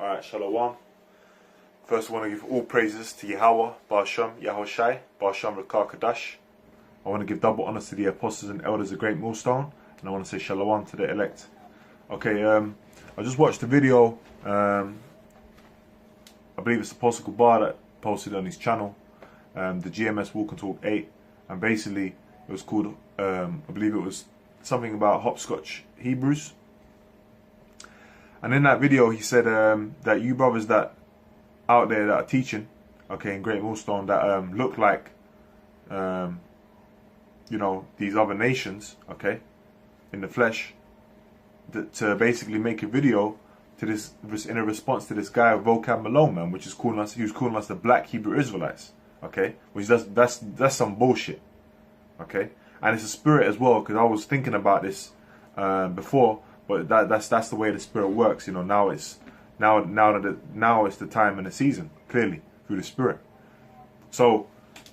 Alright, Shalom. First, I want to give all praises to Yahweh, Ba'ashem, Yahushai, Ba'ashem Rakar Kadash. I want to give double honors to the apostles and elders of Great Millstone, and I want to say Shalom to the elect. Okay, I just watched the video. I believe it's Apostle Kubar that posted on his channel, the GMS Walk and Talk 8, and basically it was called, I believe it was something about hopscotch Hebrews. And in that video, he said that you brothers that out there that are teaching, okay, in Great Millstone, that look like, you know, these other nations, okay, in the flesh, to basically make a video to this in a response to this guy Vocab Malone, man, which is calling us, he was calling us the Black Hebrew Israelites, okay, which that's some bullshit, okay, and it's a spirit as well, because I was thinking about this before. But that's the way the spirit works, you know. Now it's the time and the season, clearly through the spirit. So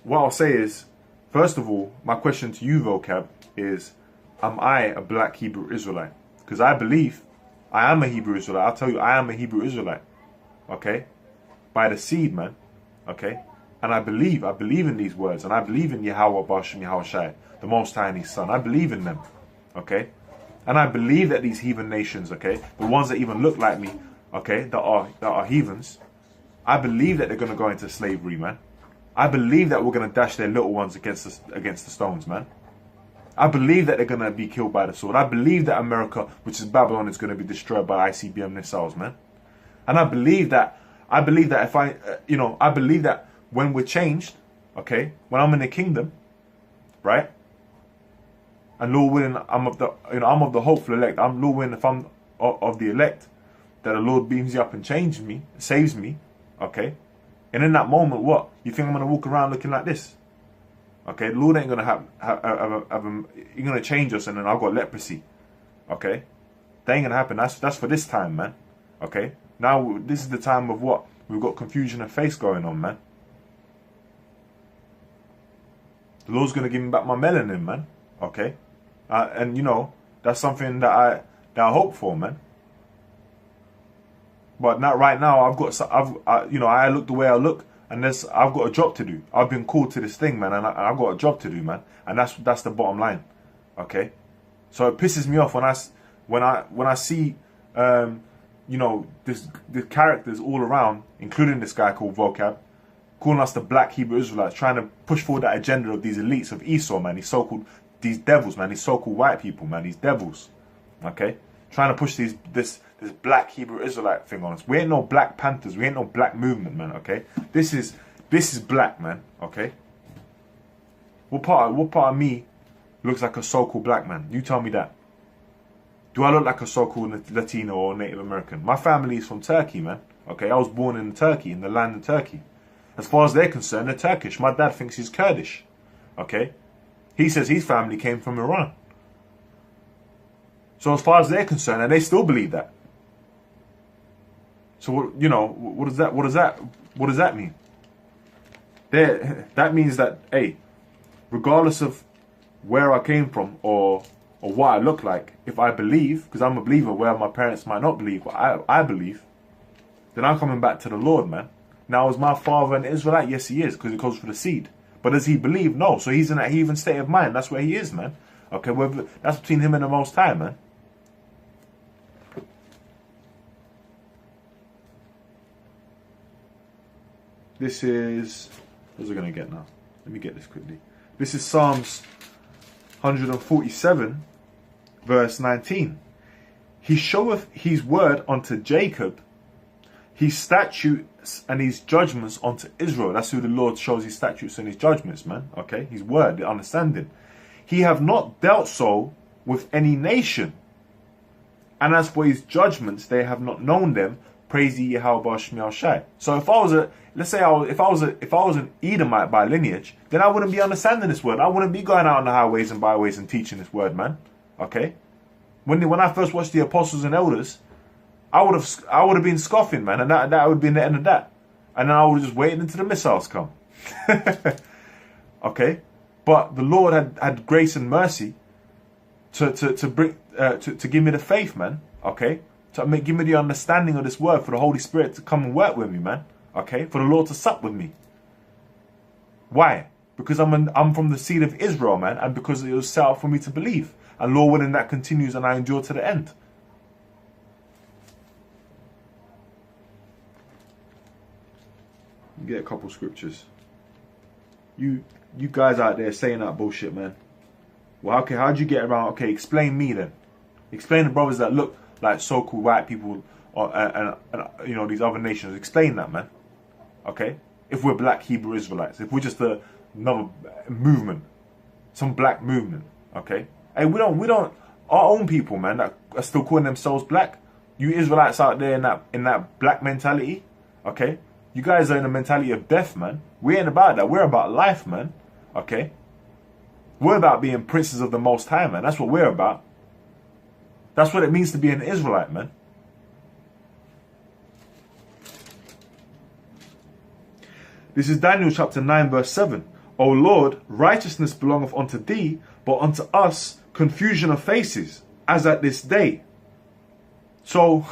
what I'll say is, first of all, my question to you, Vocab, is: am I a Black Hebrew Israelite? Because I believe I am a Hebrew Israelite. I'll tell you, I am a Hebrew Israelite. Okay, by the seed, man. Okay, and I believe in these words, and I believe in Yahweh, Ba'ashem, Yahushai, the Most High and His Son. I believe in them. Okay. And I believe that these heathen nations, okay, the ones that even look like me, okay, that are heathens, I believe that they're going to go into slavery, man. I believe that we're going to dash their little ones against the stones, man. I believe that they're going to be killed by the sword. I believe that America, which is Babylon, is going to be destroyed by ICBM missiles, man. And I believe that if I believe that when we're changed, okay, when I'm in the kingdom, right? And Lord willing, I'm of the hopeful elect. I'm Lord willing, if I'm of the elect, that the Lord beams you up and changes me, saves me, okay? And in that moment, what? You think I'm going to walk around looking like this? Okay, the Lord ain't going to He's going to change us and then I've got leprosy, okay? That ain't going to happen. That's for this time, man, okay? Now, this is the time of what? We've got confusion of face going on, man. The Lord's going to give me back my melanin, man, okay? And you know, that's something that I hope for, man. But not right now. I look the way I look, and I've got a job to do. I've been called to this thing, man, and I've got a job to do, man. And that's the bottom line, okay? So it pisses me off when I see, you know, the characters all around, including this guy called Vocab, calling us the Black Hebrew Israelites, trying to push forward that agenda of these elites of Esau, man. These devils, man, these so-called white people, man, these devils, okay, trying to push this Black Hebrew Israelite thing on us. We ain't no Black Panthers, we ain't no Black movement, man, okay. This is black, man, okay. What part of me looks like a so-called black man? You tell me that. Do I look like a so-called Latino or Native American? My family is from Turkey, man, okay. I was born in Turkey, in the land of Turkey. As far as they're concerned, they're Turkish. My dad thinks he's Kurdish, okay. He says his family came from Iran. So as far as they're concerned, and they still believe that. So you know, what does that mean? That means that, hey, regardless of where I came from or what I look like, if I believe, because I'm a believer where my parents might not believe, but I believe, then I'm coming back to the Lord, man. Now, is my father an Israelite? Yes, he is, because it goes for the seed. But does he believe? No. So he's in that heathen state of mind. That's where he is, man. Okay, that's between him and the Most High, man. This is... What's it going to get now? Let me get this quickly. This is Psalms 147, verse 19. He showeth his word unto Jacob, his statutes and his judgments unto Israel. That's who the Lord shows his statutes and his judgments, man. Okay, his word, the understanding. He have not dealt so with any nation. And as for his judgments, they have not known them. Praise ye Yahweh Ba'ashem Yahushai. So if I was if I was an Edomite by lineage, then I wouldn't be understanding this word. I wouldn't be going out on the highways and byways and teaching this word, man. Okay. When I first watched the apostles and elders, I would have been scoffing, man, and that would have been the end of that. And then I would have just waited until the missiles come. Okay? But the Lord had grace and mercy to give me the faith, man. Okay? give me the understanding of this word, for the Holy Spirit to come and work with me, man. Okay, for the Lord to sup with me. Why? Because I'm from the seed of Israel, man, and because it was set out for me to believe. And Lord willing, that continues and I endure to the end. Get a couple scriptures. You guys out there saying that bullshit, man. Well, okay, how'd you get around? Okay, explain me then. Explain the brothers that look like so-called white people and you know, these other nations. Explain that, man. Okay? If we're black Hebrew Israelites, if we're just another movement, some black movement, okay? Hey, we don't, our own people, man, that are still calling themselves black. You Israelites out there in that black mentality, okay? You guys are in the mentality of death, man. We ain't about that. We're about life, man. Okay? We're about being princes of the Most High, man. That's what we're about. That's what it means to be an Israelite, man. This is Daniel chapter 9 verse 7. O Lord, righteousness belongeth unto thee, but unto us confusion of faces, as at this day. So,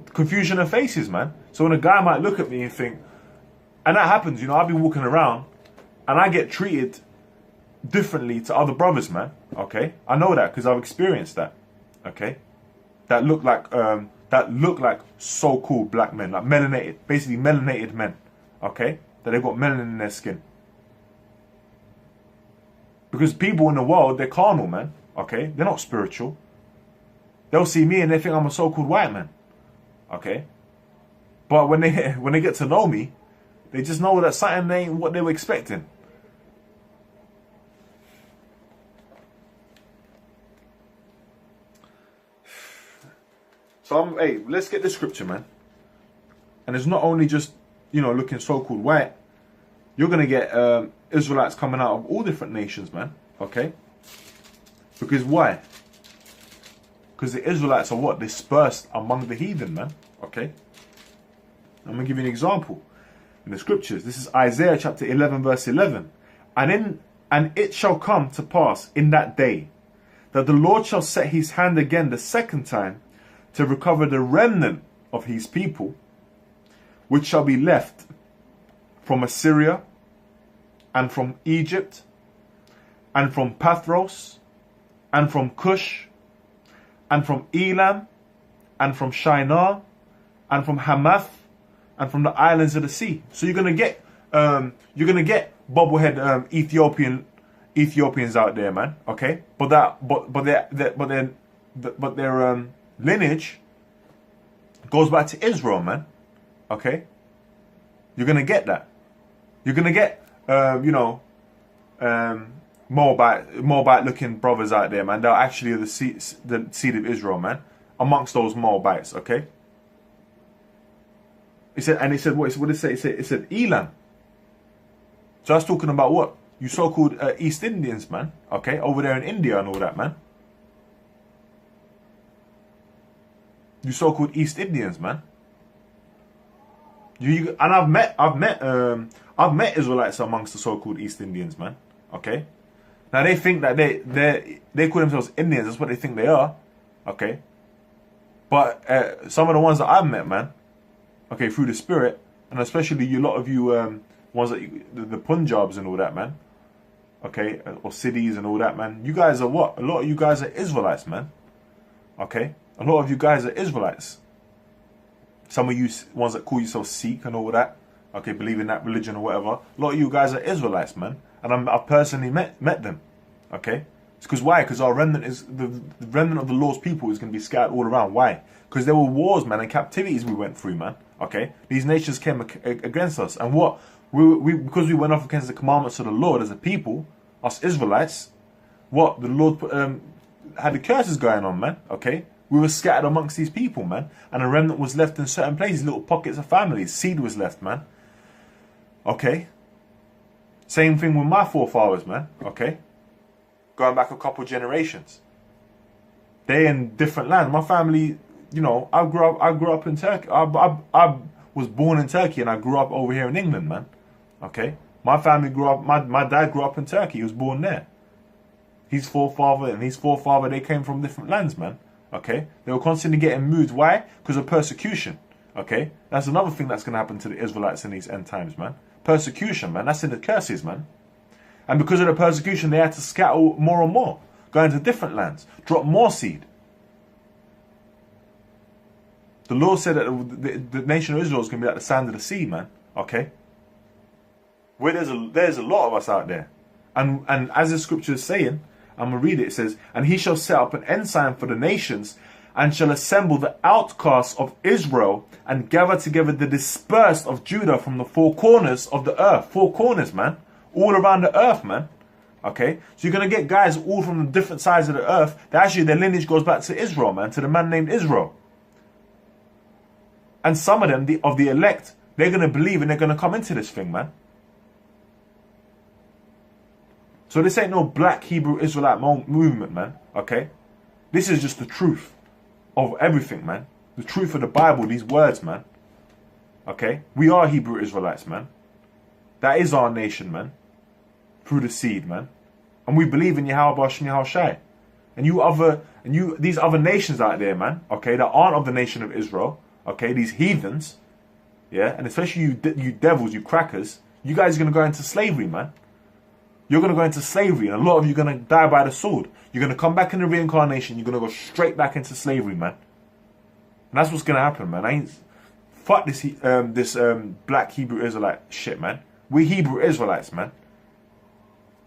confusion of faces, man. So when a guy might look at me and think, and that happens, you know, I'll be walking around and I get treated differently to other brothers, man. Okay? I know that because I've experienced that. Okay? That look like so-called black men, like melanated, basically melanated men. Okay? That they've got melanin in their skin. Because people in the world, they're carnal, man. Okay? They're not spiritual. They'll see me and they think I'm a so-called white man. Okay? But when they get to know me, they just know that something ain't what they were expecting. So hey, let's get the scripture, man. And it's not only just, you know, looking so-called white. You're gonna get Israelites coming out of all different nations, man. Okay? Because why? Because the Israelites are what? Dispersed among the heathen, man. Okay? I'm going to give you an example in the scriptures. This is Isaiah chapter 11 verse 11. And it shall come to pass in that day that the Lord shall set his hand again the second time to recover the remnant of his people, which shall be left from Assyria and from Egypt and from Pathros and from Cush and from Elam and from Shinar and from Hamath and from the islands of the sea. So you're gonna get bobblehead Ethiopians out there, man. Okay, but their lineage goes back to Israel, man. Okay, you're gonna get that. You're gonna get Moabite looking brothers out there, man. They're actually the seed of Israel, man. Amongst those Moabites, okay. It said, what did it say? It said Elam. So that's talking about what? You so-called East Indians, man. Okay, over there in India and all that, man. You so-called East Indians, man. And I've met Israelites amongst the so-called East Indians, man. Okay. Now they think that they call themselves Indians. That's what they think they are. Okay. But some of the ones that I've met, man. Okay, through the Spirit, and especially a lot of you ones that the Punjabs and all that, man. Okay, or cities and all that, man. You guys are what? A lot of you guys are Israelites, man. Okay, a lot of you guys are Israelites. Some of you ones that call yourself Sikh and all that. Okay, believe in that religion or whatever. A lot of you guys are Israelites, man, and I've personally met them. Okay, it's because why? Because our remnant is the remnant of the Lord's people is going to be scattered all around. Why? Because there were wars, man, and captivities we went through, man. Okay, these nations came against us, and what because we went off against the commandments of the Lord as a people, us Israelites, what the Lord had the curses going on, man. Okay, we were scattered amongst these people, man, and a remnant was left in certain places, little pockets of families. Seed was left, man. Okay, same thing with my forefathers, man. Okay, going back a couple generations, they in different lands. My family. You know, I grew up in Turkey. I was born in Turkey and I grew up over here in England, man. Okay, my family grew up. My dad grew up in Turkey. He was born there. His forefather and his forefather, they came from different lands, man. Okay, they were constantly getting moved. Why? Because of persecution. Okay, that's another thing that's going to happen to the Israelites in these end times, man. Persecution, man. That's in the curses, man. And because of the persecution, they had to scatter more and more, go into different lands, drop more seed. The Lord said that the nation of Israel is going to be like the sand of the sea, man. Okay, where there's a lot of us out there, and as the scripture is saying, I'm gonna read it. It says, "And he shall set up an ensign for the nations, and shall assemble the outcasts of Israel, and gather together the dispersed of Judah from the four corners of the earth." Four corners, man. All around the earth, man. Okay? So you're going to get guys all from the different sides of the earth that actually their lineage goes back to Israel, man. To the man named Israel. And some of them, of the elect, they're going to believe and they're going to come into this thing, man. So this ain't no black Hebrew Israelite movement, man. Okay? This is just the truth of everything, man. The truth of the Bible, these words, man. Okay? We are Hebrew Israelites, man. That is our nation, man. Through the seed, man. And we believe in Yahweh Hashem Yahushai. And these other nations out there, man, okay, that aren't of the nation of Israel, okay, these heathens, yeah, and especially you devils, you crackers, you guys are going to go into slavery, man. You're going to go into slavery, and a lot of you are going to die by the sword. You're going to come back in the reincarnation, you're going to go straight back into slavery, man. And that's what's going to happen, man. Fuck this black Hebrew Israelite shit, man. We Hebrew Israelites, man.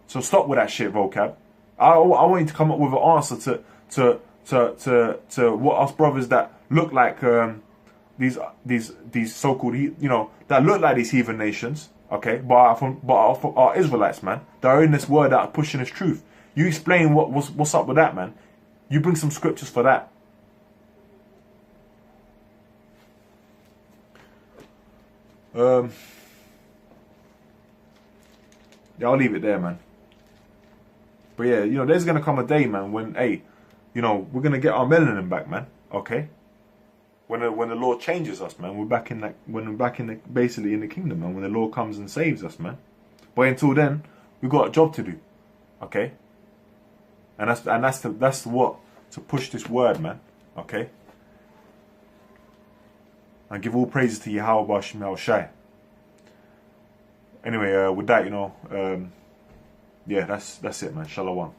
So stop with that shit, Vocab. I want you to come up with an answer to what us brothers that look like these so-called, that look like these heathen nations, okay, but are Israelites, man. That are in this word that are pushing this truth. You explain what's up with that, man. You bring some scriptures for that. Yeah, I'll leave it there, man. But yeah, there's gonna come a day, man, when we're gonna get our melanin back, man. Okay, when the Lord changes us, man, we're back in basically in the kingdom, man. When the Lord comes and saves us, man. But until then, we've got a job to do. Okay, and that's what to push this word, man. Okay, and give all praises to Yahweh Bashim Yahushai. Anyway, with that, yeah, that's it, man. Shalom.